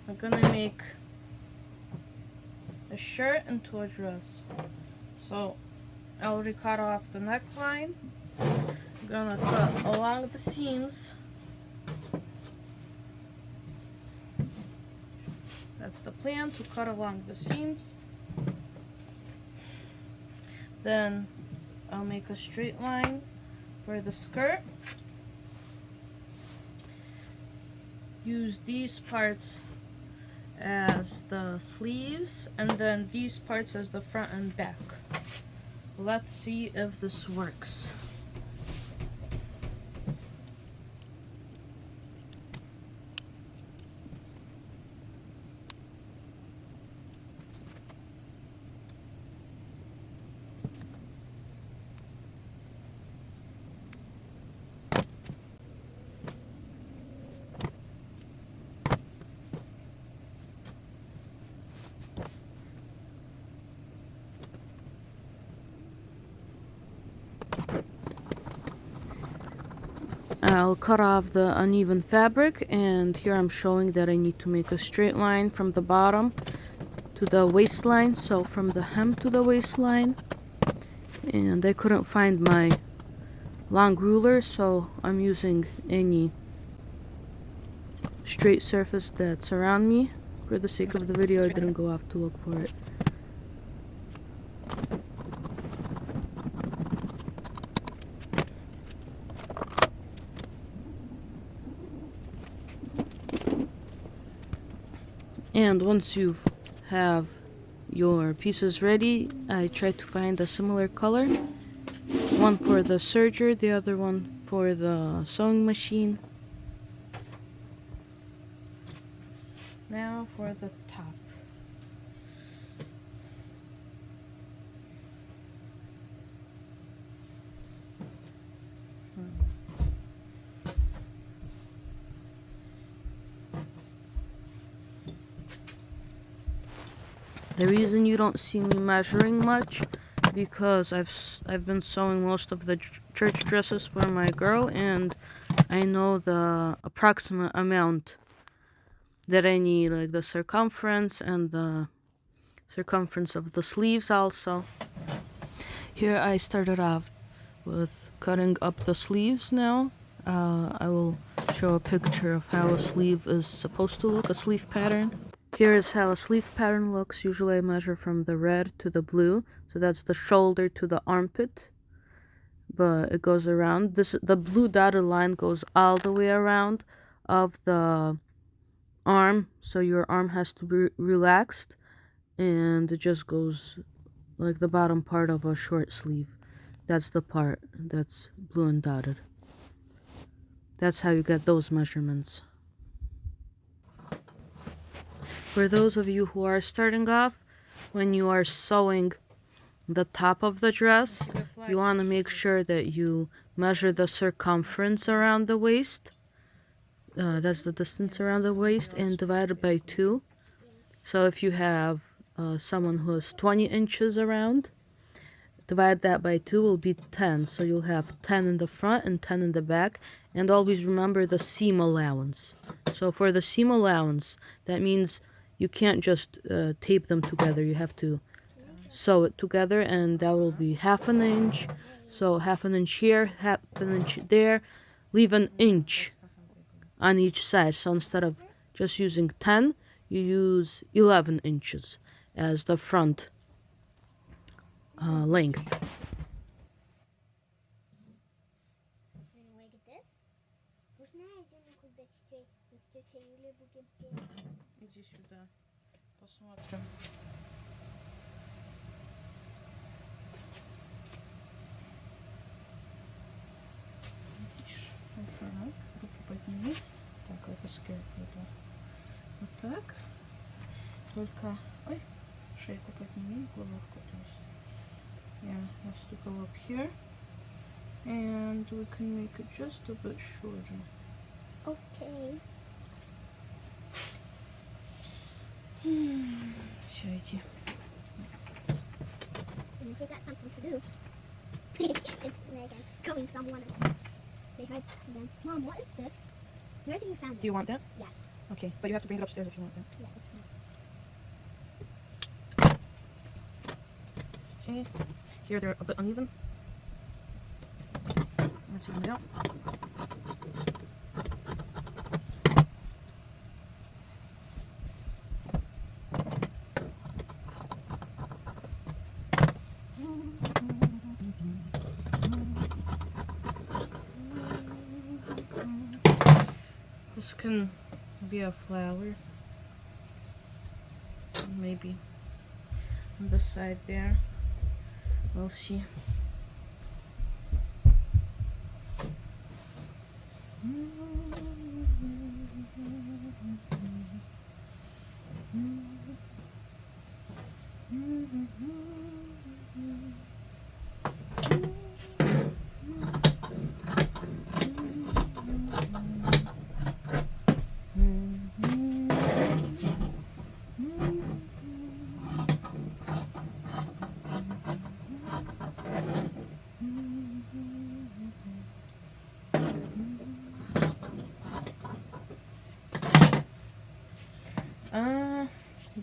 I'm gonna make a shirt into a dress. So I already cut off the neckline. I'm gonna cut along the seams. That's the plan, to cut along the seams. Then I'll make a straight line for the skirt. Use these parts as the sleeves and then these parts as the front and back. Let's see if this works. I'll cut off the uneven fabric, and here I'm showing that I need to make a straight line from the bottom to the waistline, so from the hem to the waistline. And I couldn't find my long ruler, so I'm using any straight surface that's around me. For the sake of the video, I didn't go off to look for it. And once you have your pieces ready, I try to find a similar color. One for the serger, the other one for the sewing machine. Now for the top. The reason you don't see me measuring much because I've been sewing most of the church dresses for my girl, and I know the approximate amount that I need, like the circumference and the circumference of the sleeves also. Here I started off with cutting up the sleeves now. I will show a picture of how a sleeve is supposed to look, a sleeve pattern. Here is how a sleeve pattern looks. Usually I measure from the red to the blue, so that's the shoulder to the armpit, but it goes around. The blue dotted line goes all the way around of the arm, so your arm has to be relaxed, and it just goes like the bottom part of a short sleeve. That's the part that's blue and dotted. That's how you get those measurements. For those of you who are starting off, when you are sewing the top of the dress, you want to make sure that you measure the circumference around the waist. That's the distance around the waist, and divide it by 2. So if you have someone who is 20 inches around, divide that by 2 will be 10. So you'll have 10 in the front and 10 in the back. And always remember the seam allowance. So for the seam allowance, that means you can't just tape them together. You have to sew it together, and that will be 1/2 inch. So 1/2 inch here, 1/2 inch there. Leave an inch on each side. So instead of just using 10, you use 11 inches as the front length. Иди сюда, посмотрим. Видишь? Вот так, руки подними. Так, это скерп буду. Вот так. Только, ой, шейку подними, головку. Yeah, let's do go up here. And we can make it just a bit shorter. Okay. Все, иди. And if we got something to do, it's Megan going someone. They heard them. Mom, what is this? Where do you find it? Do you want that? Yes. Okay, but you have to bring it upstairs if you want that. Yeah, that's fine. Okay, here they're a bit uneven. Let's even it out. This can be a flower, maybe on the side there. We'll see.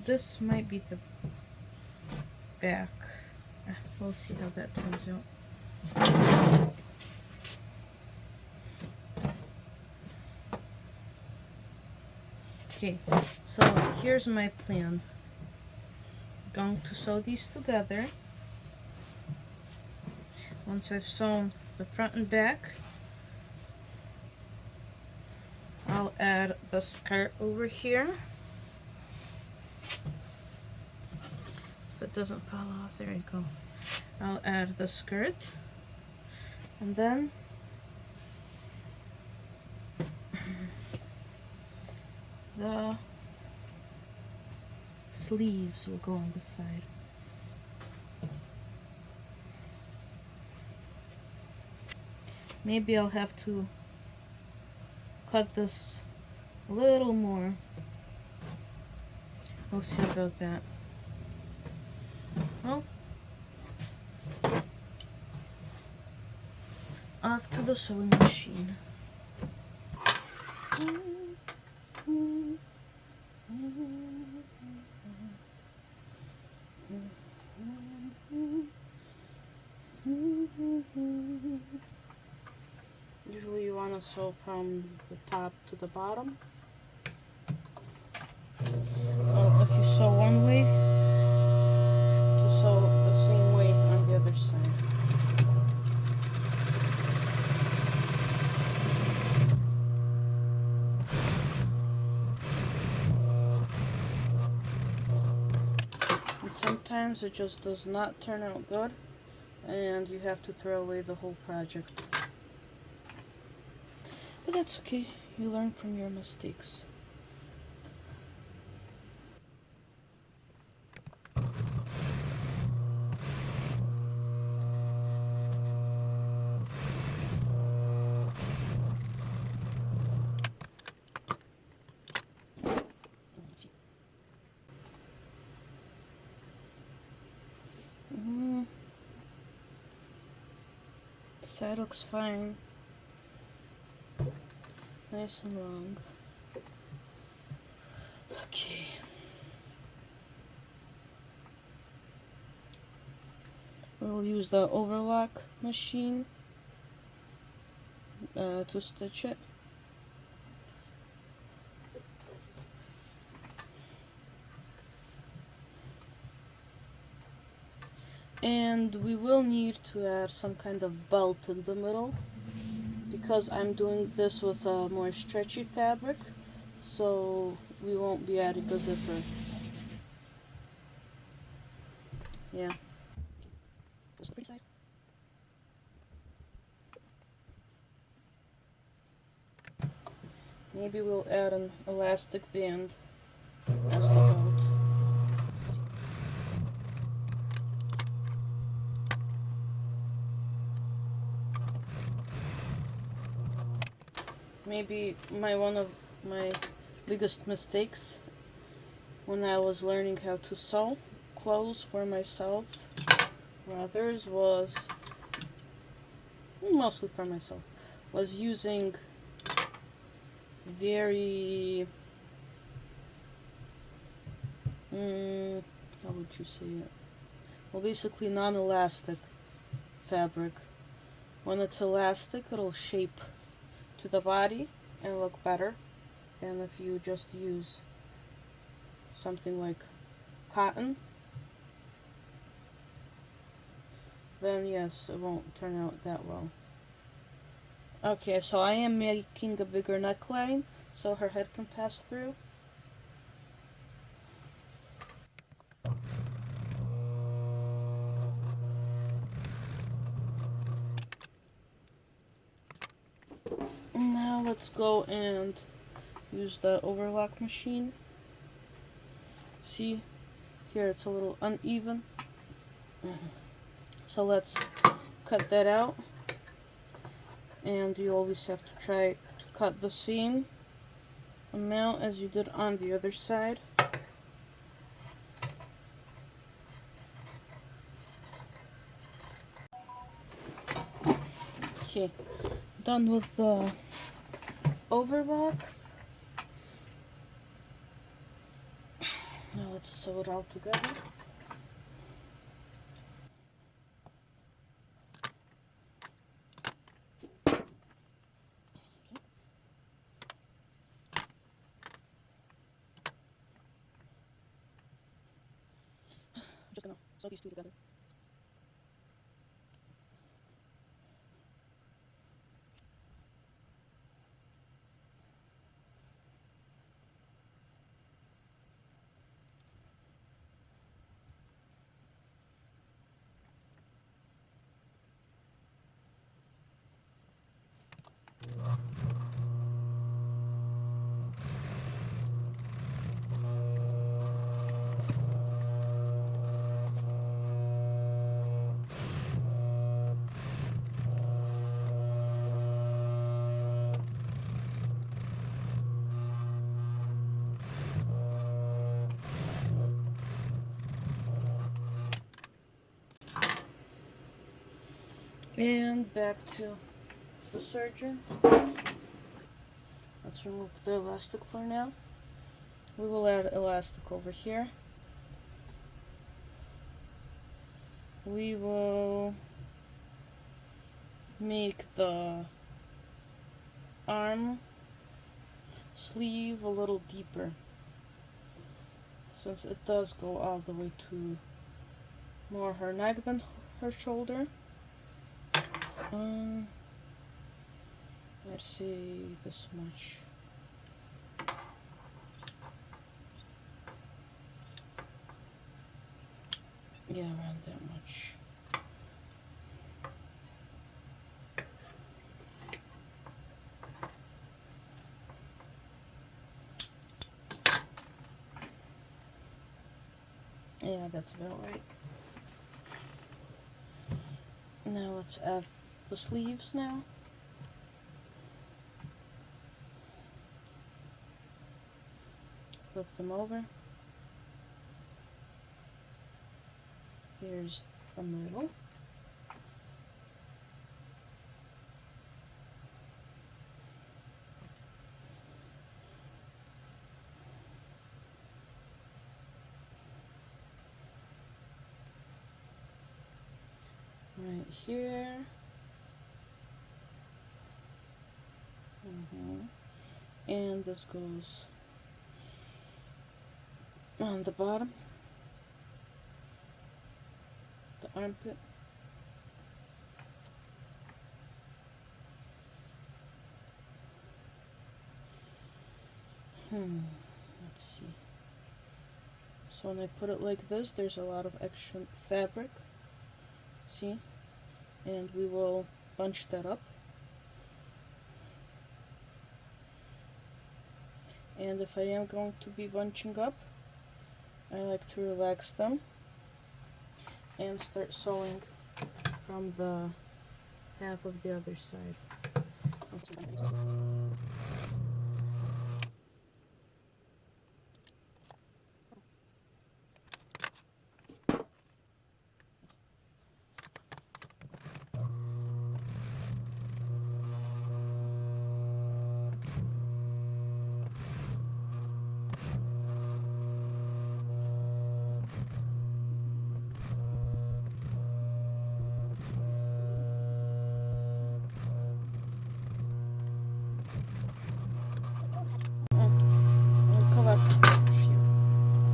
This might be the back. We'll see how that turns out. Okay, so here's my plan. Going to sew these together. Once I've sewn the front and back, I'll add the skirt over here. If it doesn't fall off, there you go. I'll add the skirt, and then the sleeves will go on the side. Maybe I'll have to cut this a little more. We'll see about that. Well, off to the sewing machine. Usually you want to sew from the top to the bottom. Well, if you sew one way, to sew the same way on the other side. And sometimes it just does not turn out good, and you have to throw away the whole project. But that's okay, you learn from your mistakes. Side looks fine. Nice and long. Okay. We'll use the overlock machine to stitch it. And we will need to add some kind of belt in the middle, because I'm doing this with a more stretchy fabric, so we won't be adding a zipper. Yeah. Just the pretty side. Maybe we'll add an elastic band as the belt. Maybe one of my biggest mistakes when I was learning how to sew clothes for myself or others was, mostly for myself, was using very How would you say it? Well, basically non-elastic fabric. When it's elastic, it'll shape to the body and look better. And if you just use something like cotton, then yes, it won't turn out that well. Okay, so I am making a bigger neckline so her head can pass through. Now let's go and use the overlock machine. See, here it's a little uneven. So let's cut that out. And you always have to try to cut the same amount as you did on the other side. Okay, done with the overlock. Now let's sew it all together. I'm just gonna sew these two together. And back to the surgeon. Let's remove the elastic for now. We will add elastic over here. We will make the arm sleeve a little deeper, since it does go all the way to more her neck than her shoulder. Let's say this much. Yeah, around that much. Yeah, that's about right. Now let's add the sleeves now. Flip them over. Here's the middle. Right here. And this goes on the bottom, the armpit. Let's see. So when I put it like this, there's a lot of extra fabric. See? And we will bunch that up. And if I am going to be bunching up, I like to relax them and start sewing from the half of the other side.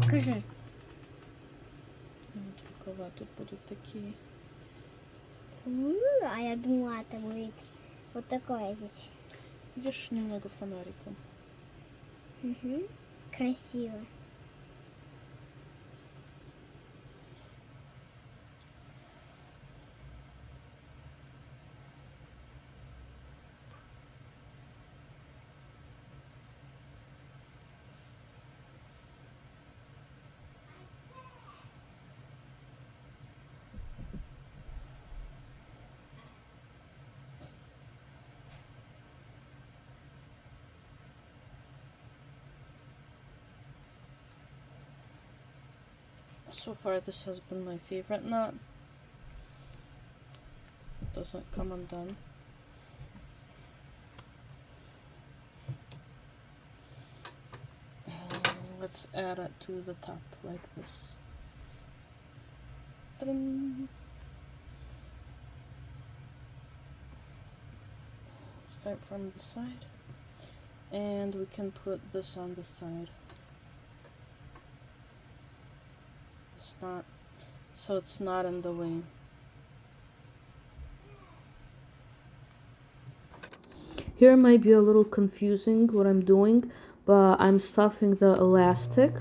Кажи. Рукава тут будуть такі. А я думала, это будет вот такое здесь. Видишь, немного фонариком. Угу. Красиво. So far, this has been my favorite knot. It doesn't come undone. Let's add it to the top like this. Ta-dam. Start from the side, and we can put this on the side. So it's not in the way. Here it might be a little confusing what I'm doing, but I'm stuffing the elastic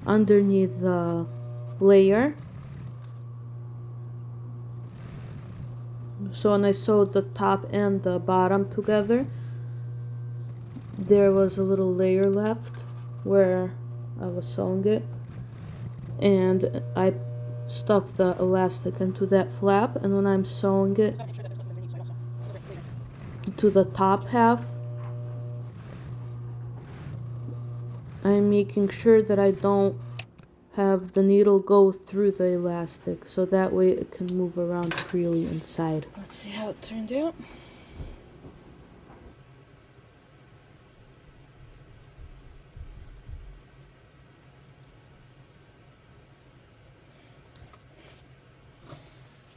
underneath the layer. So when I sewed the top and the bottom together, there was a little layer left where I was sewing it, and I stuffed the elastic into that flap, and when I'm sewing it to the top half, I'm making sure that I don't have the needle go through the elastic, so that way it can move around freely inside. Let's see how it turned out.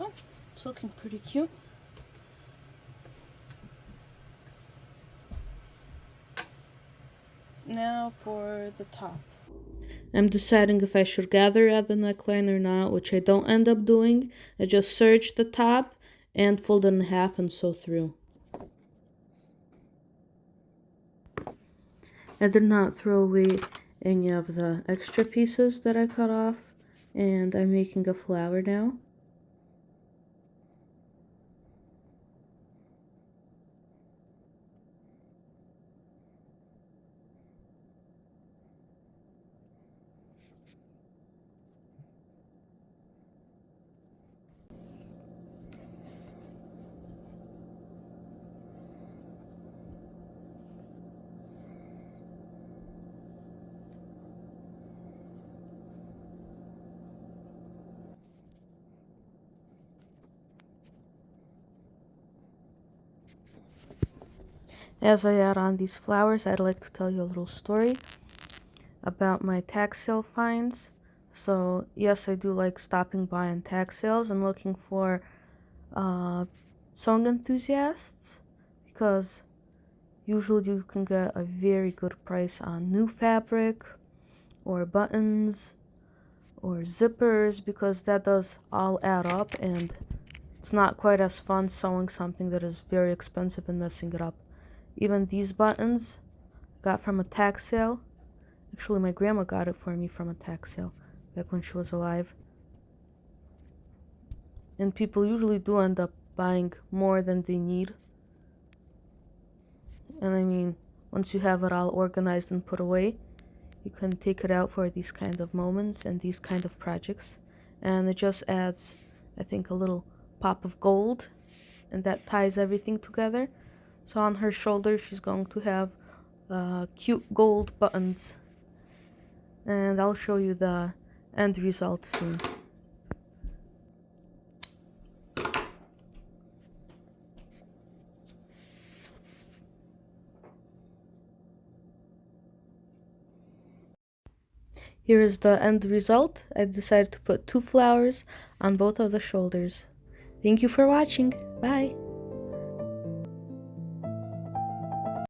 Oh, it's looking pretty cute. Now for the top. I'm deciding if I should gather at the neckline or not, which I don't end up doing. I just serge the top and fold it in half and sew through. I did not throw away any of the extra pieces that I cut off, and I'm making a flower now. As I add on these flowers, I'd like to tell you a little story about my tag sale finds. So yes, I do like stopping by on tag sales and looking for sewing enthusiasts, because usually you can get a very good price on new fabric or buttons or zippers, because that does all add up, and it's not quite as fun sewing something that is very expensive and messing it up. Even these buttons I got from a tag sale. Actually, my grandma got it for me from a tag sale back when she was alive. And people usually do end up buying more than they need. And I mean, once you have it all organized and put away, you can take it out for these kind of moments and these kind of projects. And it just adds, I think, a little pop of gold, and that ties everything together. So on her shoulder, she's going to have cute gold buttons. And I'll show you the end result soon. Here is the end result. I decided to put 2 flowers on both of the shoulders. Thank you for watching. Bye!